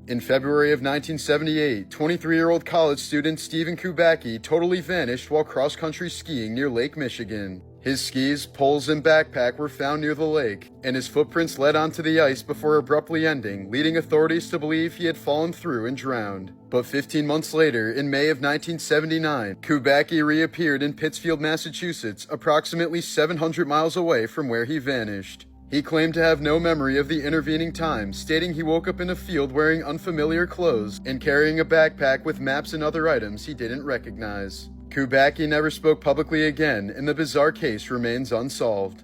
In February of 1978, 23-year-old college student Stephen Kubacki totally vanished while cross-country skiing near Lake Michigan. His skis, poles, and backpack were found near the lake, and his footprints led onto the ice before abruptly ending, leading authorities to believe he had fallen through and drowned. But 15 months later, in May of 1979, Kubacki reappeared in Pittsfield, Massachusetts, approximately 700 miles away from where he vanished. He claimed to have no memory of the intervening time, stating he woke up in a field wearing unfamiliar clothes and carrying a backpack with maps and other items he didn't recognize. Kubacki never spoke publicly again, and the bizarre case remains unsolved.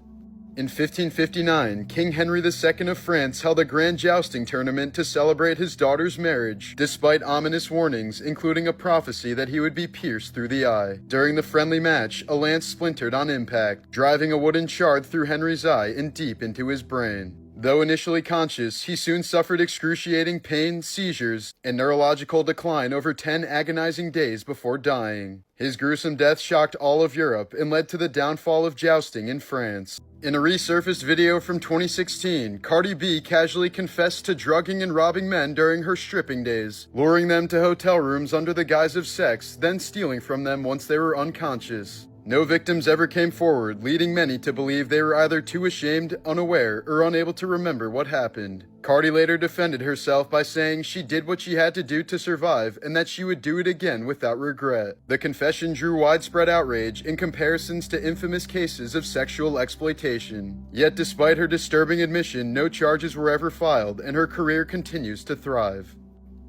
In 1559, King Henry II of France held a grand jousting tournament to celebrate his daughter's marriage, despite ominous warnings, including a prophecy that he would be pierced through the eye. During the friendly match, a lance splintered on impact, driving a wooden shard through Henry's eye and deep into his brain. Though initially conscious, he soon suffered excruciating pain, seizures, and neurological decline over 10 agonizing days before dying. His gruesome death shocked all of Europe and led to the downfall of jousting in France. In a resurfaced video from 2016, Cardi B casually confessed to drugging and robbing men during her stripping days, luring them to hotel rooms under the guise of sex, then stealing from them once they were unconscious. No victims ever came forward, leading many to believe they were either too ashamed, unaware, or unable to remember what happened. Cardi later defended herself by saying she did what she had to do to survive and that she would do it again without regret. The confession drew widespread outrage in comparisons to infamous cases of sexual exploitation. Yet despite her disturbing admission, no charges were ever filed and her career continues to thrive.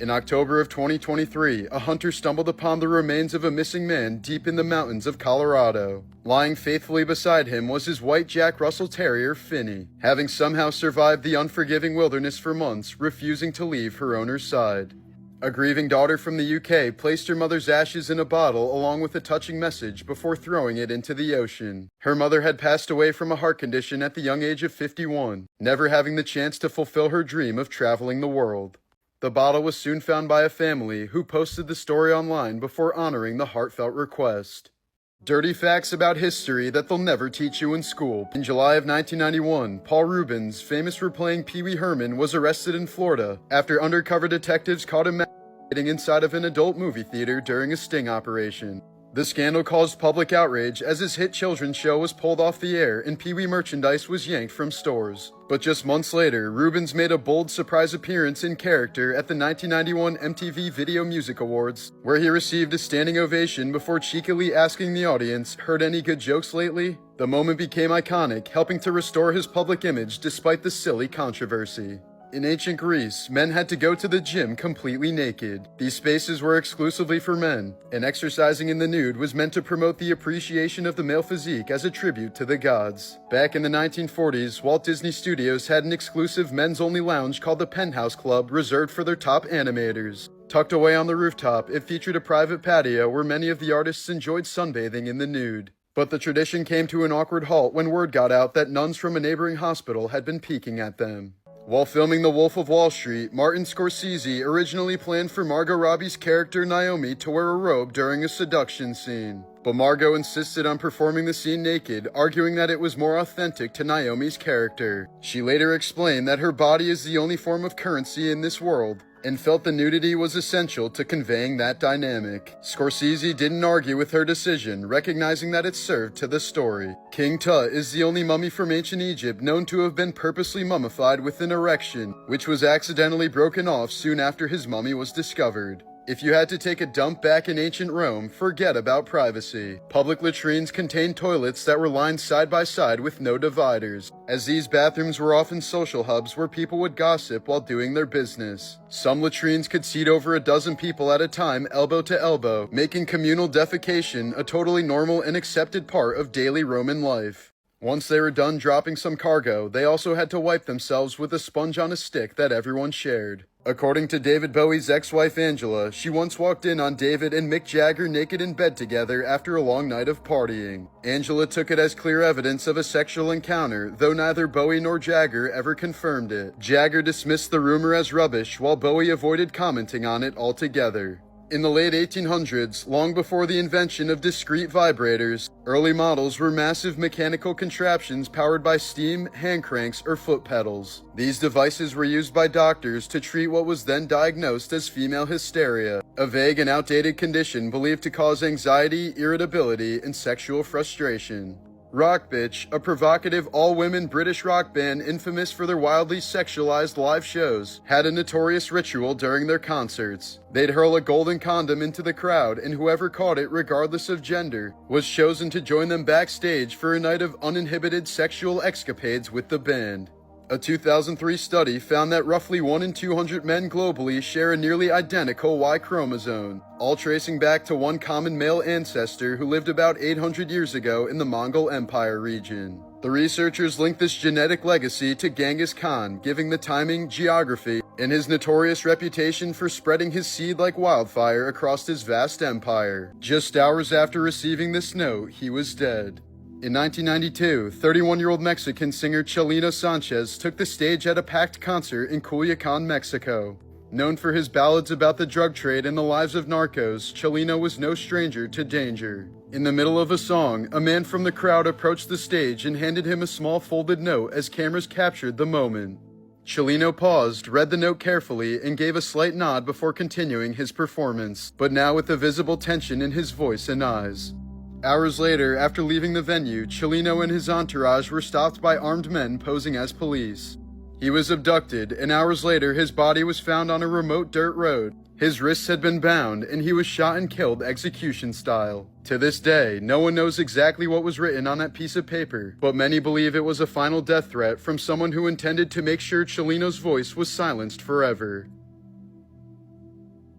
In October of 2023, a hunter stumbled upon the remains of a missing man deep in the mountains of Colorado. Lying faithfully beside him was his white Jack Russell Terrier, Finny, having somehow survived the unforgiving wilderness for months, refusing to leave her owner's side. A grieving daughter from the UK placed her mother's ashes in a bottle along with a touching message before throwing it into the ocean. Her mother had passed away from a heart condition at the young age of 51, never having the chance to fulfill her dream of traveling the world. The bottle was soon found by a family who posted the story online before honoring the heartfelt request. Dirty facts about history that they'll never teach you in school. In July of 1991, Paul Reubens, famous for playing Pee Wee Herman, was arrested in Florida after undercover detectives caught him masturbating inside of an adult movie theater during a sting operation. The scandal caused public outrage as his hit children's show was pulled off the air and Pee Wee merchandise was yanked from stores. But just months later, Reubens made a bold surprise appearance in character at the 1991 MTV Video Music Awards, where he received a standing ovation before cheekily asking the audience, "Heard any good jokes lately?" The moment became iconic, helping to restore his public image despite the silly controversy. In ancient Greece, men had to go to the gym completely naked. These spaces were exclusively for men, and exercising in the nude was meant to promote the appreciation of the male physique as a tribute to the gods. Back in the 1940s, Walt Disney Studios had an exclusive men's-only lounge called the Penthouse Club reserved for their top animators. Tucked away on the rooftop, it featured a private patio where many of the artists enjoyed sunbathing in the nude. But the tradition came to an awkward halt when word got out that nuns from a neighboring hospital had been peeking at them. While filming The Wolf of Wall Street, Martin Scorsese originally planned for Margot Robbie's character Naomi to wear a robe during a seduction scene. But Margot insisted on performing the scene naked, arguing that it was more authentic to Naomi's character. She later explained that her body is the only form of currency in this world, and felt the nudity was essential to conveying that dynamic. Scorsese didn't argue with her decision, recognizing that it served to the story. King Tut is the only mummy from ancient Egypt known to have been purposely mummified with an erection, which was accidentally broken off soon after his mummy was discovered. If you had to take a dump back in ancient Rome, forget about privacy. Public latrines contained toilets that were lined side by side with no dividers, as these bathrooms were often social hubs where people would gossip while doing their business. Some latrines could seat over a dozen people at a time, elbow to elbow, making communal defecation a totally normal and accepted part of daily Roman life. Once they were done dropping some cargo, they also had to wipe themselves with a sponge on a stick that everyone shared. According to David Bowie's ex-wife Angela, she once walked in on David and Mick Jagger naked in bed together after a long night of partying. Angela took it as clear evidence of a sexual encounter, though neither Bowie nor Jagger ever confirmed it. Jagger dismissed the rumor as rubbish, while Bowie avoided commenting on it altogether. In the late 1800s, long before the invention of discrete vibrators, early models were massive mechanical contraptions powered by steam, hand cranks, or foot pedals. These devices were used by doctors to treat what was then diagnosed as female hysteria, a vague and outdated condition believed to cause anxiety, irritability, and sexual frustration. Rock Bitch, a provocative all-women British rock band infamous for their wildly sexualized live shows, had a notorious ritual during their concerts. They'd hurl a golden condom into the crowd, and whoever caught it, regardless of gender, was chosen to join them backstage for a night of uninhibited sexual escapades with the band. A 2003 study found that roughly 1 in 200 men globally share a nearly identical Y chromosome, all tracing back to one common male ancestor who lived about 800 years ago in the Mongol Empire region. The researchers linked this genetic legacy to Genghis Khan, giving the timing, geography, and his notorious reputation for spreading his seed like wildfire across his vast empire. Just hours after receiving this note, he was dead. In 1992, 31-year-old Mexican singer Chelino Sanchez took the stage at a packed concert in Culiacan, Mexico. Known for his ballads about the drug trade and the lives of narcos, Chelino was no stranger to danger. In the middle of a song, a man from the crowd approached the stage and handed him a small folded note as cameras captured the moment. Chelino paused, read the note carefully, and gave a slight nod before continuing his performance, but now with a visible tension in his voice and eyes. Hours later, after leaving the venue, Chelino and his entourage were stopped by armed men posing as police. He was abducted, and hours later his body was found on a remote dirt road. His wrists had been bound, and he was shot and killed execution style. To this day, no one knows exactly what was written on that piece of paper, but many believe it was a final death threat from someone who intended to make sure Chelino's voice was silenced forever.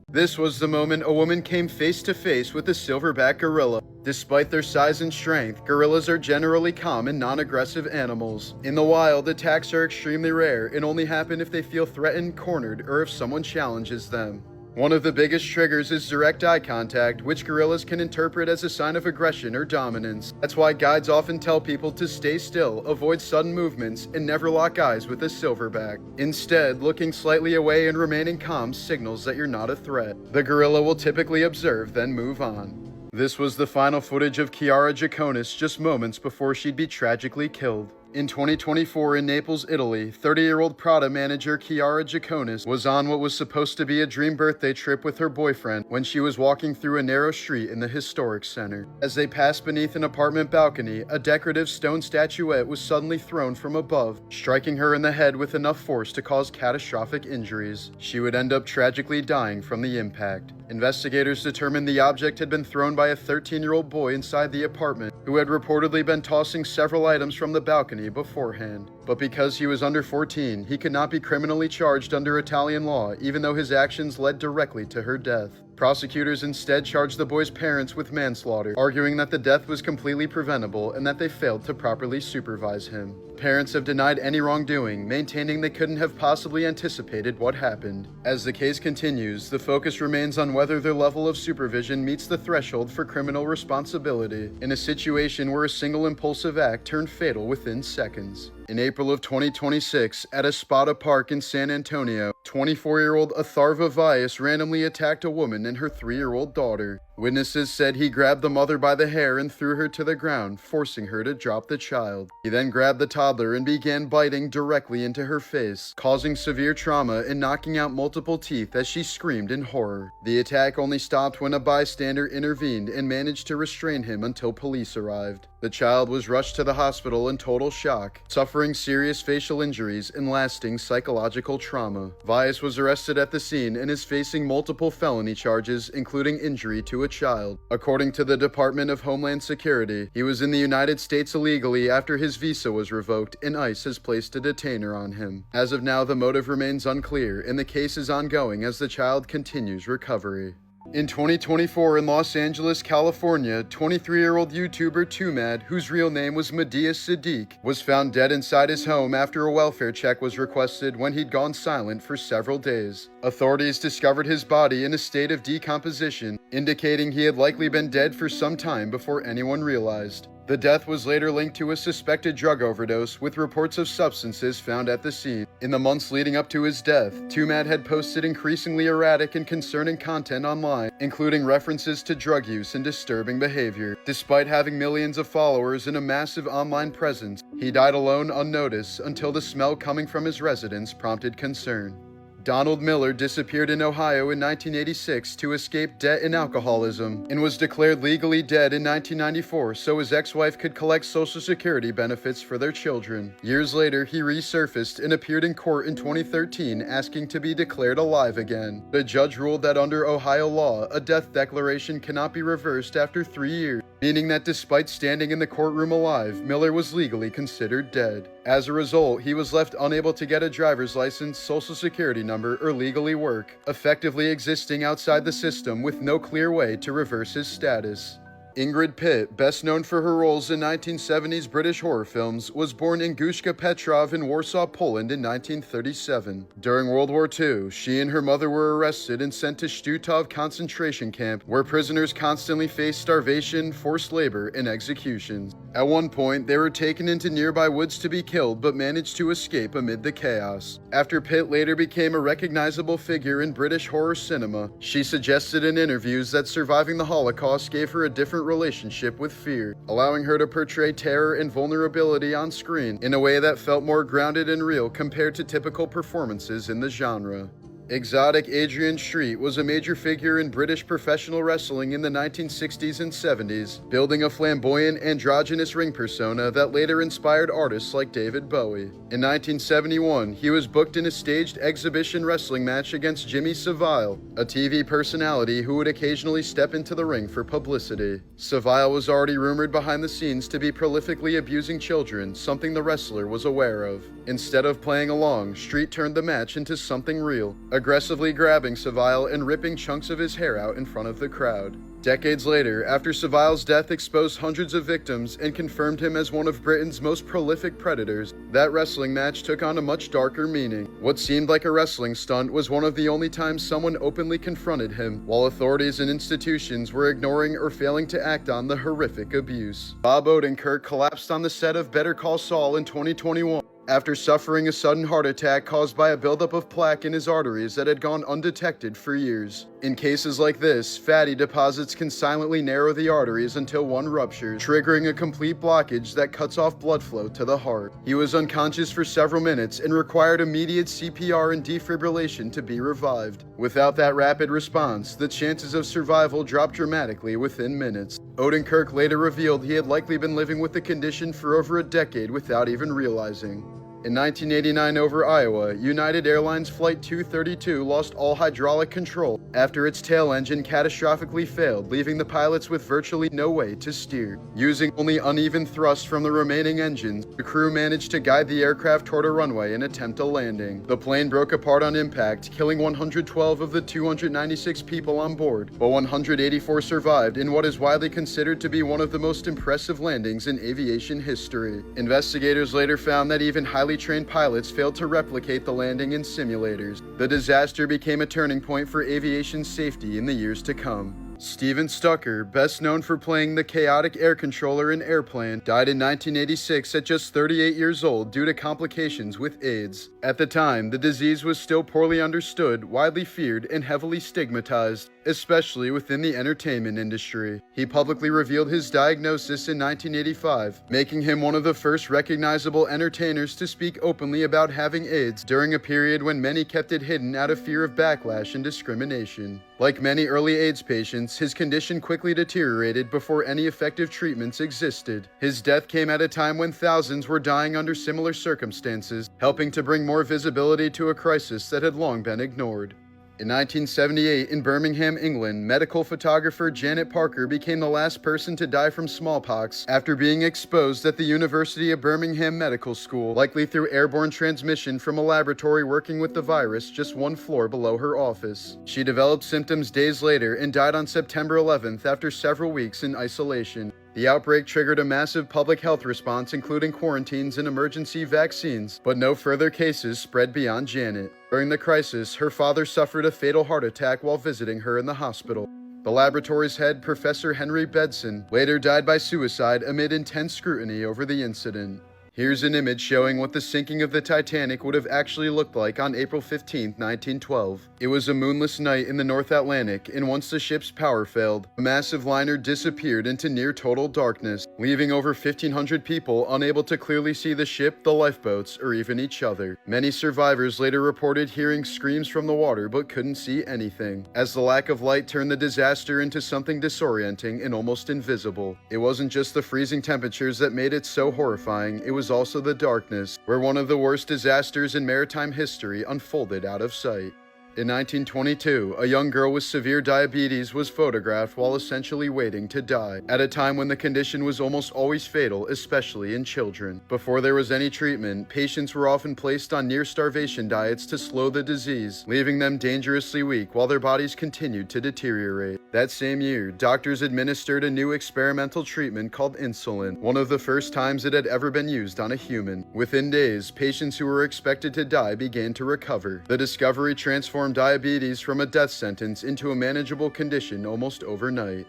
This was the moment a woman came face to face with a silverback gorilla. Despite their size and strength, gorillas are generally calm and non-aggressive animals. In the wild, attacks are extremely rare and only happen if they feel threatened, cornered, or if someone challenges them. One of the biggest triggers is direct eye contact, which gorillas can interpret as a sign of aggression or dominance. That's why guides often tell people to stay still, avoid sudden movements, and never lock eyes with a silverback. Instead, looking slightly away and remaining calm signals that you're not a threat. The gorilla will typically observe, then move on. This was the final footage of Chiara Giaconis just moments before she'd be tragically killed. In 2024 in Naples, Italy, 30-year-old Prada manager Chiara Giaconis was on what was supposed to be a dream birthday trip with her boyfriend when she was walking through a narrow street in the historic center. As they passed beneath an apartment balcony, a decorative stone statuette was suddenly thrown from above, striking her in the head with enough force to cause catastrophic injuries. She would end up tragically dying from the impact. Investigators determined the object had been thrown by a 13-year-old boy inside the apartment, who had reportedly been tossing several items from the balcony beforehand. But because he was under 14, he could not be criminally charged under Italian law, even though his actions led directly to her death. Prosecutors instead charged the boy's parents with manslaughter, arguing that the death was completely preventable and that they failed to properly supervise him. Parents have denied any wrongdoing, maintaining they couldn't have possibly anticipated what happened. As the case continues, the focus remains on whether their level of supervision meets the threshold for criminal responsibility in a situation where a single impulsive act turned fatal within seconds. In April of 2026, at a Spada Park in San Antonio, 24-year-old Atharva Vyas randomly attacked a woman and her 3-year-old daughter. Witnesses said he grabbed the mother by the hair and threw her to the ground, forcing her to drop the child. He then grabbed the toddler and began biting directly into her face, causing severe trauma and knocking out multiple teeth as she screamed in horror. The attack only stopped when a bystander intervened and managed to restrain him until police arrived. The child was rushed to the hospital in total shock, suffering serious facial injuries and lasting psychological trauma. Vyas was arrested at the scene and is facing multiple felony charges, including injury to a child. According to the Department of Homeland Security, he was in the United States illegally after his visa was revoked, and ICE has placed a detainer on him. As of now, the motive remains unclear, and the case is ongoing as the child continues recovery. In 2024 in Los Angeles, California, 23-year-old YouTuber Tumad, whose real name was Medea Siddiq, was found dead inside his home after a welfare check was requested when he'd gone silent for several days. Authorities discovered his body in a state of decomposition, indicating he had likely been dead for some time before anyone realized. The death was later linked to a suspected drug overdose, with reports of substances found at the scene. In the months leading up to his death, Tumad had posted increasingly erratic and concerning content online, including references to drug use and disturbing behavior. Despite having millions of followers and a massive online presence, he died alone unnoticed until the smell coming from his residence prompted concern. Donald Miller disappeared in Ohio in 1986 to escape debt and alcoholism, and was declared legally dead in 1994 so his ex-wife could collect Social Security benefits for their children. Years later, he resurfaced and appeared in court in 2013 asking to be declared alive again. The judge ruled that under Ohio law, a death declaration cannot be reversed after 3 years, meaning that despite standing in the courtroom alive, Miller was legally considered dead. As a result, he was left unable to get a driver's license, Social Security number, or legally work, effectively existing outside the system with no clear way to reverse his status. Ingrid Pitt, best known for her roles in 1970s British horror films, was born in Guszka Petrov in Warsaw, Poland in 1937. During World War II, she and her mother were arrested and sent to Stutov concentration camp, where prisoners constantly faced starvation, forced labor, and executions. At one point, they were taken into nearby woods to be killed, but managed to escape amid the chaos. After Pitt later became a recognizable figure in British horror cinema, she suggested in interviews that surviving the Holocaust gave her a different relationship with fear, allowing her to portray terror and vulnerability on screen in a way that felt more grounded and real compared to typical performances in the genre. Exotic Adrian Street was a major figure in British professional wrestling in the 1960s and 70s, building a flamboyant, androgynous ring persona that later inspired artists like David Bowie. In 1971, he was booked in a staged exhibition wrestling match against Jimmy Savile, a TV personality who would occasionally step into the ring for publicity. Savile was already rumored behind the scenes to be prolifically abusing children, something the wrestler was aware of. Instead of playing along, Street turned the match into something real, aggressively grabbing Savile and ripping chunks of his hair out in front of the crowd. Decades later, after Savile's death exposed hundreds of victims and confirmed him as one of Britain's most prolific predators, that wrestling match took on a much darker meaning. What seemed like a wrestling stunt was one of the only times someone openly confronted him, while authorities and institutions were ignoring or failing to act on the horrific abuse. Bob Odenkirk collapsed on the set of Better Call Saul in 2021. After suffering a sudden heart attack caused by a buildup of plaque in his arteries that had gone undetected for years. In cases like this, fatty deposits can silently narrow the arteries until one ruptures, triggering a complete blockage that cuts off blood flow to the heart. He was unconscious for several minutes and required immediate CPR and defibrillation to be revived. Without that rapid response, the chances of survival dropped dramatically within minutes. Odenkirk later revealed he had likely been living with the condition for over a decade without even realizing. In 1989 over Iowa, United Airlines Flight 232 lost all hydraulic control after its tail engine catastrophically failed, leaving the pilots with virtually no way to steer. Using only uneven thrust from the remaining engines, the crew managed to guide the aircraft toward a runway and attempt a landing. The plane broke apart on impact, killing 112 of the 296 people on board, but 184 survived in what is widely considered to be one of the most impressive landings in aviation history. Investigators later found that even highly trained pilots failed to replicate the landing in simulators. The disaster became a turning point for aviation safety in the years to come. Steven Stucker, best known for playing the chaotic air controller in Airplane, died in 1986 at just 38 years old due to complications with AIDS. At the time, the disease was still poorly understood, widely feared, and heavily stigmatized, especially within the entertainment industry. He publicly revealed his diagnosis in 1985, making him one of the first recognizable entertainers to speak openly about having AIDS during a period when many kept it hidden out of fear of backlash and discrimination. Like many early AIDS patients, his condition quickly deteriorated before any effective treatments existed. His death came at a time when thousands were dying under similar circumstances, helping to bring more visibility to a crisis that had long been ignored. In 1978, in Birmingham, England, medical photographer Janet Parker became the last person to die from smallpox after being exposed at the University of Birmingham Medical School, likely through airborne transmission from a laboratory working with the virus just one floor below her office. She developed symptoms days later and died on September 11th after several weeks in isolation. The outbreak triggered a massive public health response, including quarantines and emergency vaccines, but no further cases spread beyond Janet. During the crisis, her father suffered a fatal heart attack while visiting her in the hospital. The laboratory's head, Professor Henry Bedson, later died by suicide amid intense scrutiny over the incident. Here's an image showing what the sinking of the Titanic would have actually looked like on April 15, 1912. It was a moonless night in the North Atlantic, and once the ship's power failed, the massive liner disappeared into near total darkness, leaving over 1,500 people unable to clearly see the ship, the lifeboats, or even each other. Many survivors later reported hearing screams from the water but couldn't see anything, as the lack of light turned the disaster into something disorienting and almost invisible. It wasn't just the freezing temperatures that made it so horrifying, it was also the darkness, where one of the worst disasters in maritime history unfolded out of sight. In 1922, a young girl with severe diabetes was photographed while essentially waiting to die, at a time when the condition was almost always fatal, especially in children. Before there was any treatment, patients were often placed on near-starvation diets to slow the disease, leaving them dangerously weak while their bodies continued to deteriorate. That same year, doctors administered a new experimental treatment called insulin, one of the first times it had ever been used on a human. Within days, patients who were expected to die began to recover. The discovery transformed diabetes from a death sentence into a manageable condition almost overnight.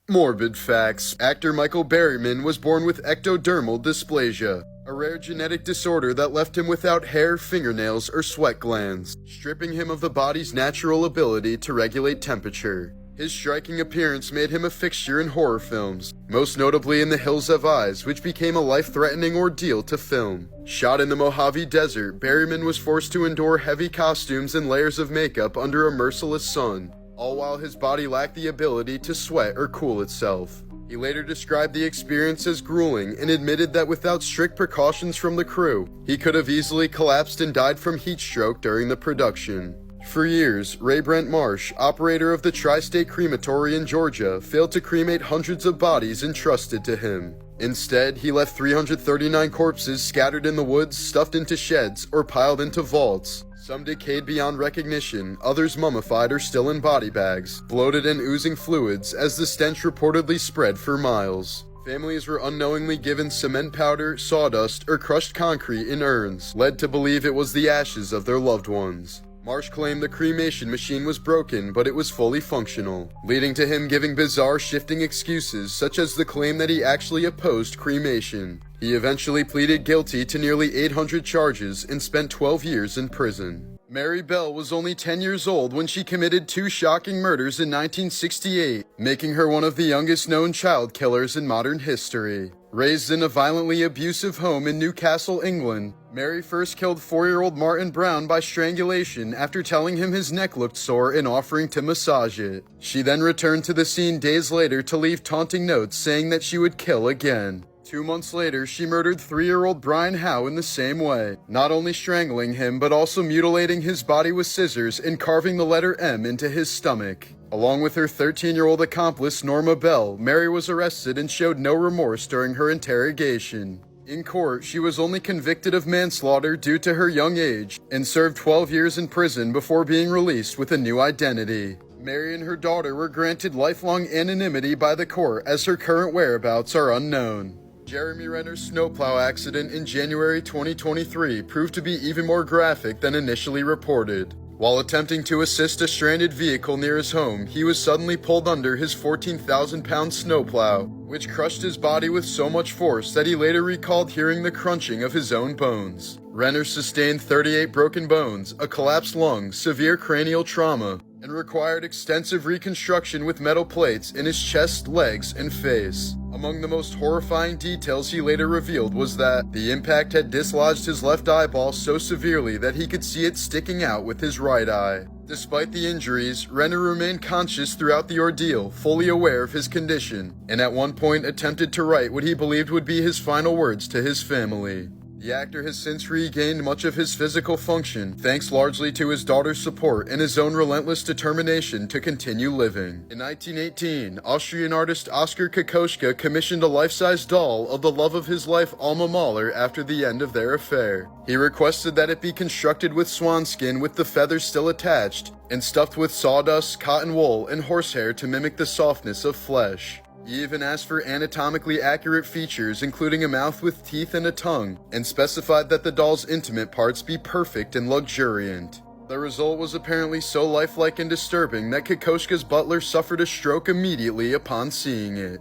Morbid Facts. Actor Michael Berryman was born with ectodermal dysplasia, a rare genetic disorder that left him without hair, fingernails, or sweat glands, stripping him of the body's natural ability to regulate temperature. His striking appearance made him a fixture in horror films, most notably in The Hills Have Eyes, which became a life-threatening ordeal to film. Shot in the Mojave Desert, Berryman was forced to endure heavy costumes and layers of makeup under a merciless sun, all while his body lacked the ability to sweat or cool itself. He later described the experience as grueling and admitted that without strict precautions from the crew, he could have easily collapsed and died from heat stroke during the production. For years, Ray Brent Marsh, operator of the Tri-State Crematory in Georgia, failed to cremate hundreds of bodies entrusted to him. Instead, he left 339 corpses scattered in the woods, stuffed into sheds, or piled into vaults. Some decayed beyond recognition, others mummified or still in body bags, bloated and oozing fluids as the stench reportedly spread for miles. Families were unknowingly given cement powder, sawdust, or crushed concrete in urns, led to believe it was the ashes of their loved ones. Marsh claimed the cremation machine was broken, but it was fully functional, leading to him giving bizarre shifting excuses, such as the claim that he actually opposed cremation. He eventually pleaded guilty to nearly 800 charges and spent 12 years in prison. Mary Bell was only 10 years old when she committed 2 shocking murders in 1968, making her one of the youngest known child killers in modern history. Raised in a violently abusive home in Newcastle, England, Mary first killed 4-year-old Martin Brown by strangulation after telling him his neck looked sore and offering to massage it. She then returned to the scene days later to leave taunting notes saying that she would kill again. 2 months later, she murdered 3-year-old Brian Howe in the same way, not only strangling him but also mutilating his body with scissors and carving the letter M into his stomach. Along with her 13-year-old accomplice Norma Bell, Mary was arrested and showed no remorse during her interrogation. In court, she was only convicted of manslaughter due to her young age and served 12 years in prison before being released with a new identity. Mary and her daughter were granted lifelong anonymity by the court as her current whereabouts are unknown. Jeremy Renner's snowplow accident in January 2023 proved to be even more graphic than initially reported. While attempting to assist a stranded vehicle near his home, he was suddenly pulled under his 14,000-pound snowplow, which crushed his body with so much force that he later recalled hearing the crunching of his own bones. Renner sustained 38 broken bones, a collapsed lung, severe cranial trauma, and required extensive reconstruction with metal plates in his chest, legs, and face. Among the most horrifying details he later revealed was that the impact had dislodged his left eyeball so severely that he could see it sticking out with his right eye. Despite the injuries, Renner remained conscious throughout the ordeal, fully aware of his condition, and at one point attempted to write what he believed would be his final words to his family. The actor has since regained much of his physical function, thanks largely to his daughter's support and his own relentless determination to continue living. In 1918, Austrian artist Oskar Kokoschka commissioned a life-size doll of the love of his life Alma Mahler after the end of their affair. He requested that it be constructed with swan skin with the feathers still attached, and stuffed with sawdust, cotton wool, and horsehair to mimic the softness of flesh. He even asked for anatomically accurate features, including a mouth with teeth and a tongue, and specified that the doll's intimate parts be perfect and luxuriant. The result was apparently so lifelike and disturbing that Kokoschka's butler suffered a stroke immediately upon seeing it.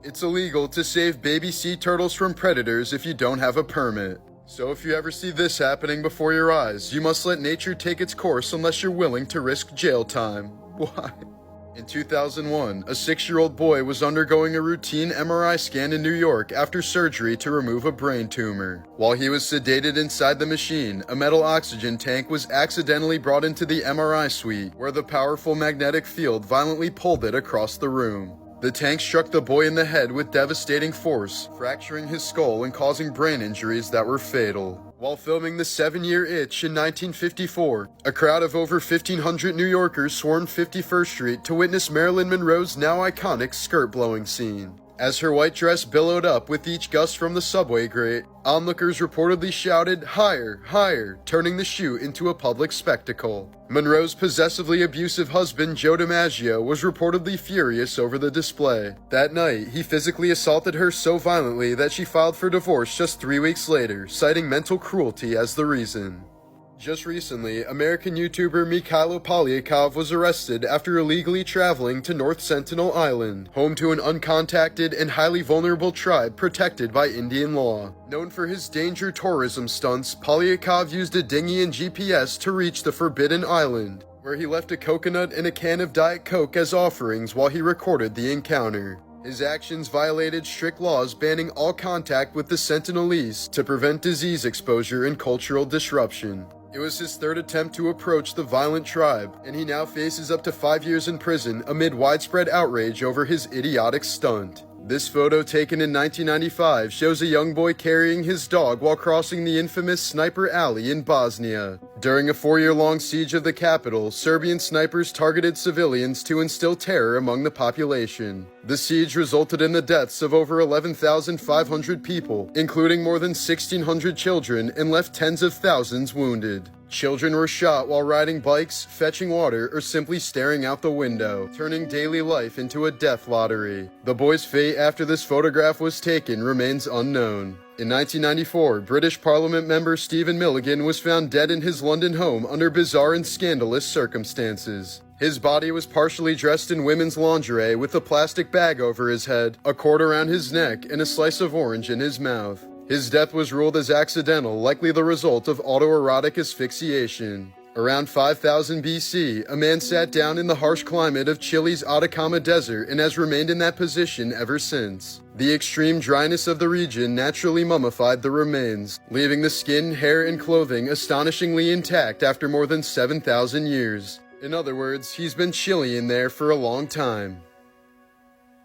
It's illegal to save baby sea turtles from predators if you don't have a permit. So if you ever see this happening before your eyes, you must let nature take its course unless you're willing to risk jail time. Why? In 2001, a 6-year-old boy was undergoing a routine MRI scan in New York after surgery to remove a brain tumor. While he was sedated inside the machine, a metal oxygen tank was accidentally brought into the MRI suite, where the powerful magnetic field violently pulled it across the room. The tank struck the boy in the head with devastating force, fracturing his skull and causing brain injuries that were fatal. While filming The 7-Year Itch in 1954, a crowd of over 1,500 New Yorkers swarmed 51st Street to witness Marilyn Monroe's now iconic skirt-blowing scene. As her white dress billowed up with each gust from the subway grate, onlookers reportedly shouted, "Higher, higher," turning the shoot into a public spectacle. Monroe's possessively abusive husband, Joe DiMaggio, was reportedly furious over the display. That night, he physically assaulted her so violently that she filed for divorce just 3 weeks later, citing mental cruelty as the reason. Just recently, American YouTuber Mikhailo Polyakov was arrested after illegally traveling to North Sentinel Island, home to an uncontacted and highly vulnerable tribe protected by Indian law. Known for his danger tourism stunts, Polyakov used a dinghy and GPS to reach the Forbidden Island, where he left a coconut and a can of Diet Coke as offerings while he recorded the encounter. His actions violated strict laws banning all contact with the Sentinelese to prevent disease exposure and cultural disruption. It was his third attempt to approach the violent tribe, and he now faces up to 5 years in prison amid widespread outrage over his idiotic stunt. This photo, taken in 1995, shows a young boy carrying his dog while crossing the infamous Sniper Alley in Bosnia. During a 4-year-long siege of the capital, Serbian snipers targeted civilians to instill terror among the population. The siege resulted in the deaths of over 11,500 people, including more than 1,600 children, and left tens of thousands wounded. Children were shot while riding bikes, fetching water, or simply staring out the window, turning daily life into a death lottery. The boy's fate after this photograph was taken remains unknown. In 1994, British Parliament member Stephen Milligan was found dead in his London home under bizarre and scandalous circumstances. His body was partially dressed in women's lingerie with a plastic bag over his head, a cord around his neck, and a slice of orange in his mouth. His death was ruled as accidental, likely the result of autoerotic asphyxiation. Around 5000 BC, a man sat down in the harsh climate of Chile's Atacama Desert and has remained in that position ever since. The extreme dryness of the region naturally mummified the remains, leaving the skin, hair, and clothing astonishingly intact after more than 7,000 years. In other words, he's been Chilean there for a long time.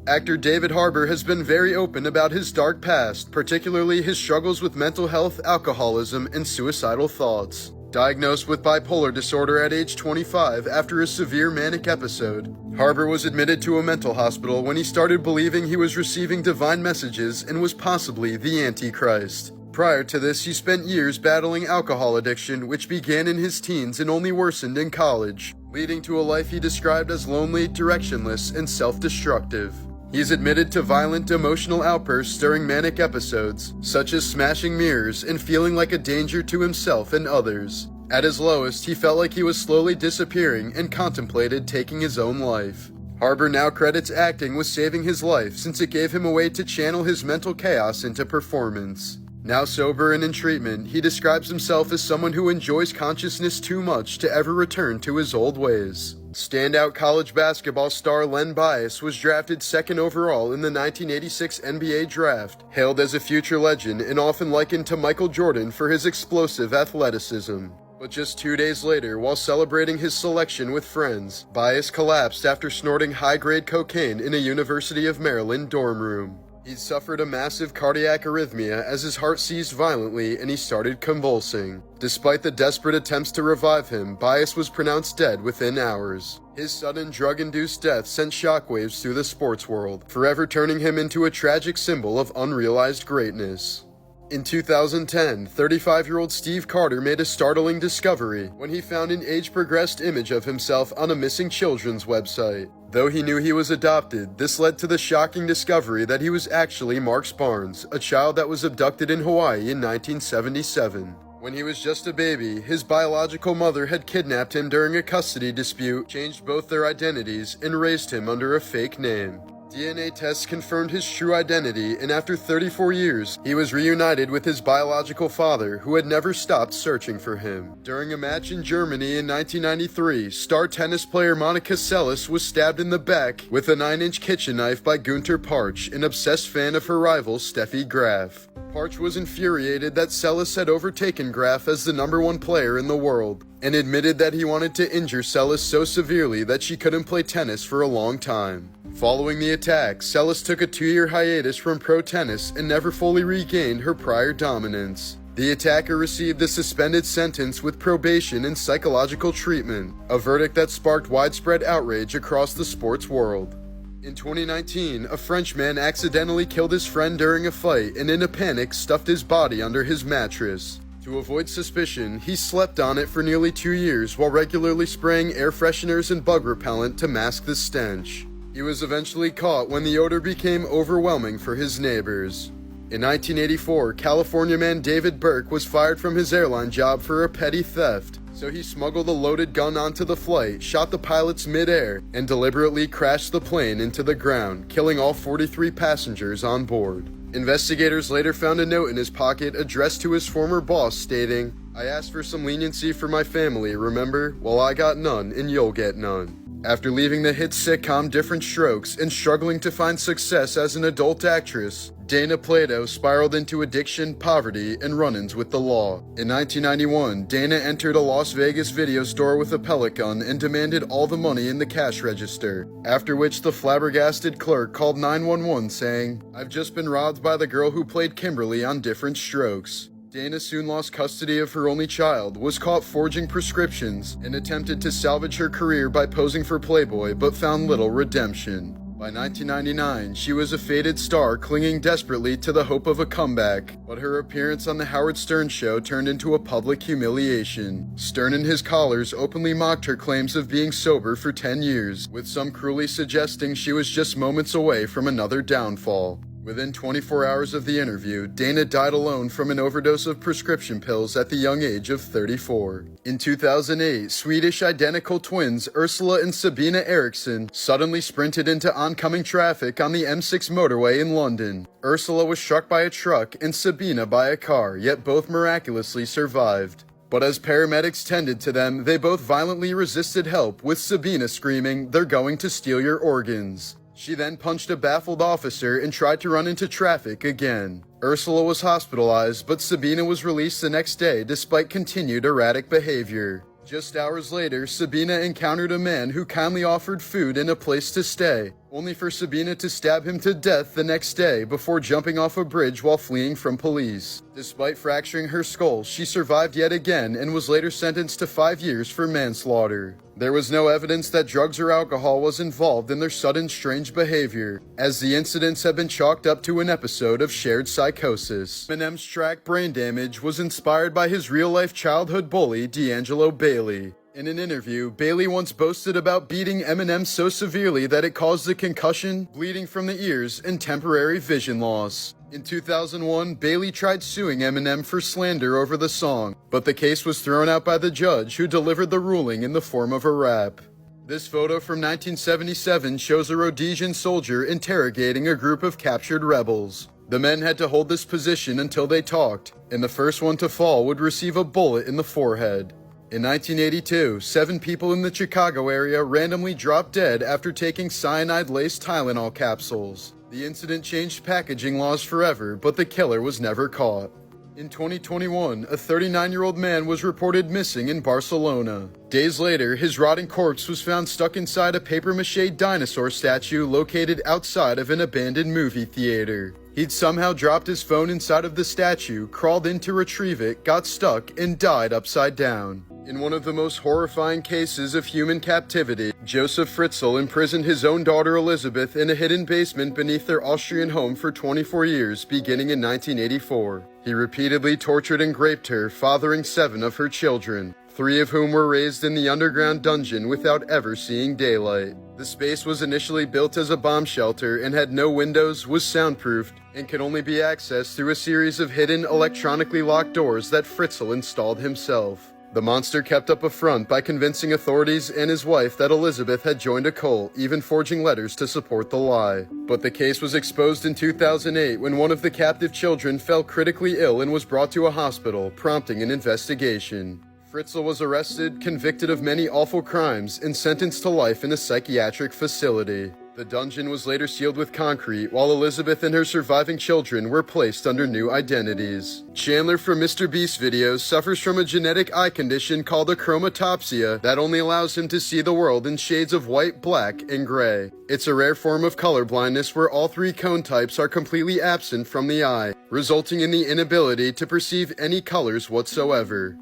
Actor David Harbour has been very open about his dark past, particularly his struggles with mental health, alcoholism, and suicidal thoughts. Diagnosed with bipolar disorder at age 25 after a severe manic episode, Harbour was admitted to a mental hospital when he started believing he was receiving divine messages and was possibly the Antichrist. Prior to this, he spent years battling alcohol addiction, which began in his teens and only worsened in college, leading to a life he described as lonely, directionless, and self-destructive. He's admitted to violent emotional outbursts during manic episodes, such as smashing mirrors and feeling like a danger to himself and others. At his lowest, he felt like he was slowly disappearing and contemplated taking his own life. Harbour now credits acting with saving his life since it gave him a way to channel his mental chaos into performance. Now sober and in treatment, he describes himself as someone who enjoys consciousness too much to ever return to his old ways. Standout college basketball star Len Bias was drafted second overall in the 1986 NBA draft, hailed as a future legend and often likened to Michael Jordan for his explosive athleticism. But just 2 days later, while celebrating his selection with friends, Bias collapsed after snorting high-grade cocaine in a University of Maryland dorm room. He suffered a massive cardiac arrhythmia as his heart seized violently and he started convulsing. Despite the desperate attempts to revive him, Bias was pronounced dead within hours. His sudden drug-induced death sent shockwaves through the sports world, forever turning him into a tragic symbol of unrealized greatness. In 2010, 35-year-old Steve Carter made a startling discovery when he found an age-progressed image of himself on a missing children's website. Though he knew he was adopted, this led to the shocking discovery that he was actually Marks Barnes, a child that was abducted in Hawaii in 1977. When he was just a baby, his biological mother had kidnapped him during a custody dispute, changed both their identities, and raised him under a fake name. DNA tests confirmed his true identity, and after 34 years, he was reunited with his biological father, who had never stopped searching for him. During a match in Germany in 1993, star tennis player Monica Seles was stabbed in the back with a 9-inch kitchen knife by Gunter Parch, an obsessed fan of her rival Steffi Graf. Parch was infuriated that Seles had overtaken Graf as the #1 player in the world, and admitted that he wanted to injure Seles so severely that she couldn't play tennis for a long time. Following the attack, Seles took a 2-year hiatus from pro tennis and never fully regained her prior dominance. The attacker received a suspended sentence with probation and psychological treatment, a verdict that sparked widespread outrage across the sports world. In 2019, a Frenchman accidentally killed his friend during a fight and in a panic stuffed his body under his mattress. To avoid suspicion, he slept on it for nearly 2 years while regularly spraying air fresheners and bug repellent to mask the stench. He was eventually caught when the odor became overwhelming for his neighbors. In 1984, California man David Burke was fired from his airline job for a petty theft, so he smuggled a loaded gun onto the flight, shot the pilots mid-air, and deliberately crashed the plane into the ground, killing all 43 passengers on board. Investigators later found a note in his pocket addressed to his former boss stating, "I asked for some leniency for my family, remember? Well, I got none, and you'll get none." After leaving the hit sitcom Different Strokes and struggling to find success as an adult actress, Dana Plato spiraled into addiction, poverty, and run-ins with the law. In 1991, Dana entered a Las Vegas video store with a pellet gun and demanded all the money in the cash register, after which the flabbergasted clerk called 911 saying, "I've just been robbed by the girl who played Kimberly on Different Strokes." Dana soon lost custody of her only child, was caught forging prescriptions, and attempted to salvage her career by posing for Playboy, but found little redemption. By 1999, she was a faded star clinging desperately to the hope of a comeback, but her appearance on The Howard Stern Show turned into a public humiliation. Stern and his callers openly mocked her claims of being sober for 10 years, with some cruelly suggesting she was just moments away from another downfall. Within 24 hours of the interview, Dana died alone from an overdose of prescription pills at the young age of 34. In 2008, Swedish identical twins Ursula and Sabina Eriksson suddenly sprinted into oncoming traffic on the M6 motorway in London. Ursula was struck by a truck and Sabina by a car, yet both miraculously survived. But as paramedics tended to them, they both violently resisted help, with Sabina screaming, "They're going to steal your organs." She then punched a baffled officer and tried to run into traffic again. Ursula was hospitalized, but Sabina was released the next day despite continued erratic behavior. Just hours later, Sabina encountered a man who kindly offered food and a place to stay, only for Sabina to stab him to death the next day before jumping off a bridge while fleeing from police. Despite fracturing her skull, she survived yet again and was later sentenced to 5 years for manslaughter. There was no evidence that drugs or alcohol was involved in their sudden strange behavior, as the incidents have been chalked up to an episode of shared psychosis. Eminem's track Brain Damage was inspired by his real-life childhood bully, D'Angelo Bailey. In an interview, Bailey once boasted about beating Eminem so severely that it caused a concussion, bleeding from the ears, and temporary vision loss. In 2001, Bailey tried suing Eminem for slander over the song, but the case was thrown out by the judge, who delivered the ruling in the form of a rap. This photo from 1977 shows a Rhodesian soldier interrogating a group of captured rebels. The men had to hold this position until they talked, and the first one to fall would receive a bullet in the forehead. In 1982, 7 people in the Chicago area randomly dropped dead after taking cyanide-laced Tylenol capsules. The incident changed packaging laws forever, but the killer was never caught. In 2021, a 39-year-old man was reported missing in Barcelona. Days later, his rotting corpse was found stuck inside a papier-mâché dinosaur statue located outside of an abandoned movie theater. He'd somehow dropped his phone inside of the statue, crawled in to retrieve it, got stuck, and died upside down. In one of the most horrifying cases of human captivity, Joseph Fritzl imprisoned his own daughter Elizabeth in a hidden basement beneath their Austrian home for 24 years, beginning in 1984. He repeatedly tortured and raped her, fathering 7 of her children. 3 of whom were raised in the underground dungeon without ever seeing daylight. The space was initially built as a bomb shelter and had no windows, was soundproofed, and could only be accessed through a series of hidden electronically locked doors that Fritzl installed himself. The monster kept up a front by convincing authorities and his wife that Elizabeth had joined a cult, even forging letters to support the lie. But the case was exposed in 2008 when one of the captive children fell critically ill and was brought to a hospital, prompting an investigation. Fritzl was arrested, convicted of many awful crimes, and sentenced to life in a psychiatric facility. The dungeon was later sealed with concrete, while Elizabeth and her surviving children were placed under new identities. Chandler from Mr. Beast videos suffers from a genetic eye condition called achromatopsia that only allows him to see the world in shades of white, black, and gray. It's a rare form of color blindness where all 3 cone types are completely absent from the eye, resulting in the inability to perceive any colors whatsoever.